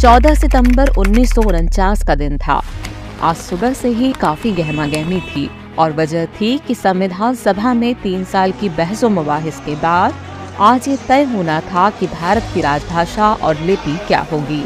14 सितंबर 1949 का दिन था। आज सुबह से ही काफी गहमागहमी थी और वजह थी कि संविधान सभा में 3 साल की बहस व मुबाहिस के बाद आज ये तय होना था कि भारत की राजभाषा और लिपि क्या होगी।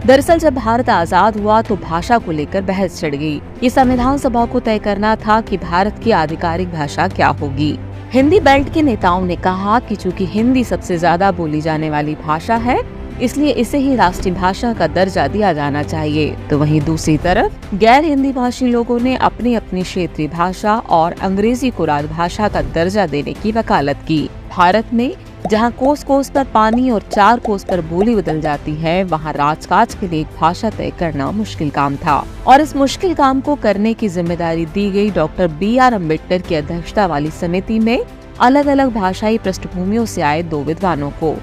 दरअसल जब भारत आजाद हुआ तो भाषा को लेकर बहस छिड़ गई। ये संविधान सभा को तय करना था कि भारत की आधिकारिक भाषा क्या होगी। हिंदी बेल्ट के नेताओं ने कहा कि चूंकि हिंदी सबसे ज्यादा बोली जाने वाली भाषा है, इसलिए इसे ही राष्ट्रीय भाषा का दर्जा दिया जाना चाहिए। तो वहीं दूसरी तरफ गैर हिंदी भाषी लोगों ने अपनी अपनी क्षेत्रीय भाषा और अंग्रेजी को राजभाषा का दर्जा देने की वकालत की। भारत में जहां कोस कोस पर पानी और 4 कोस पर बोली बदल जाती है, वहां राजकाज के लिए एक भाषा तय करना मुश्किल काम था और इस मुश्किल काम को करने की जिम्मेदारी दी गई डॉक्टर BR अम्बेडकर की अध्यक्षता वाली समिति में अलग अलग भाषाई पृष्ठभूमियों से आए 2 विद्वानों को।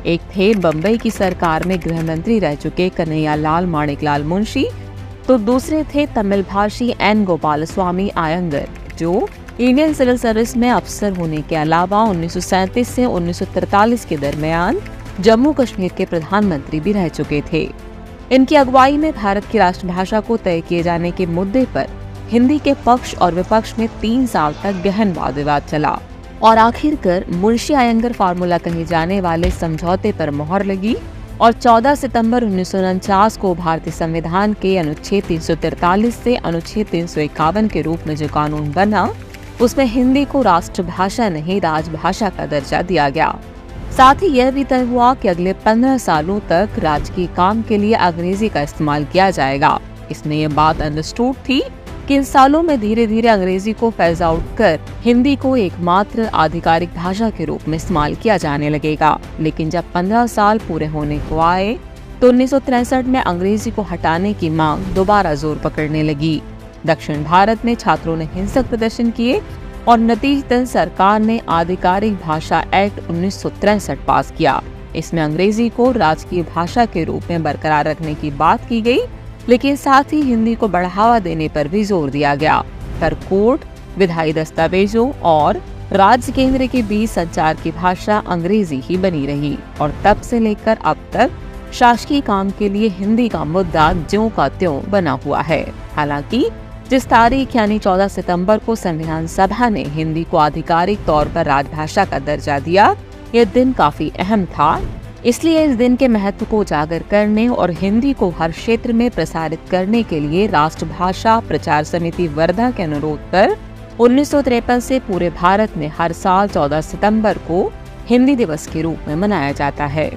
एक थे बम्बई की सरकार में गृह मंत्री रह चुके कन्हैयालाल माणिकलाल मुंशी, तो दूसरे थे तमिल भाषी N गोपालस्वामी आयंगर, जो इंडियन सिविल सर्विस में अफसर होने के अलावा 1937 से 1943 के दरमियान जम्मू कश्मीर के प्रधानमंत्री भी रह चुके थे। इनकी अगुवाई में भारत की राष्ट्रभाषा को तय किए जाने के मुद्दे पर हिंदी के पक्ष और विपक्ष में 3 साल तक गहन वाद विवाद चला और आखिरकार मुंशी आयंगर फार्मूला कहे जाने वाले समझौते पर मोहर लगी और 14 सितंबर 1949 को भारतीय संविधान के अनुच्छेद 343 से अनुच्छेद 351 के रूप में जो कानून बना, उसमें हिंदी को राष्ट्रभाषा नहीं राजभाषा का दर्जा दिया गया। साथ ही यह भी तय हुआ कि अगले 15 सालों तक राजकीय काम के लिए अंग्रेजी का इस्तेमाल किया जाएगा। इसमें यह बात अंडरस्टूड थी कि इन सालों में धीरे धीरे अंग्रेजी को फेज आउट कर हिंदी को एकमात्र आधिकारिक भाषा के रूप में इस्तेमाल किया जाने लगेगा। लेकिन जब 15 साल पूरे होने को आए तो 1963 में अंग्रेजी को हटाने की मांग दोबारा जोर पकड़ने लगी। दक्षिण भारत में छात्रों ने हिंसक प्रदर्शन किए और नतीजतन सरकार ने आधिकारिक भाषा एक्ट 1963 पास किया। इसमें अंग्रेजी को राजकीय भाषा के रूप में बरकरार रखने की बात की गई, लेकिन साथ ही हिंदी को बढ़ावा देने पर भी जोर दिया गया। पर कोर्ट, विधायी दस्तावेजों और राज्य केंद्र के बीच संचार की भाषा अंग्रेजी ही बनी रही और तब से लेकर अब तक शासकीय काम के लिए हिंदी का मुद्दा ज्यों का त्यों बना हुआ है। हालांकि जिस तारीख यानी 14 सितंबर को संविधान सभा ने हिंदी को आधिकारिक तौर पर राजभाषा का दर्जा दिया, यह दिन काफी अहम था। इसलिए इस दिन के महत्व को उजागर करने और हिंदी को हर क्षेत्र में प्रसारित करने के लिए राष्ट्रभाषा प्रचार समिति वर्धा के अनुरोध पर 1953 से पूरे भारत में हर साल 14 सितंबर को हिंदी दिवस के रूप में मनाया जाता है।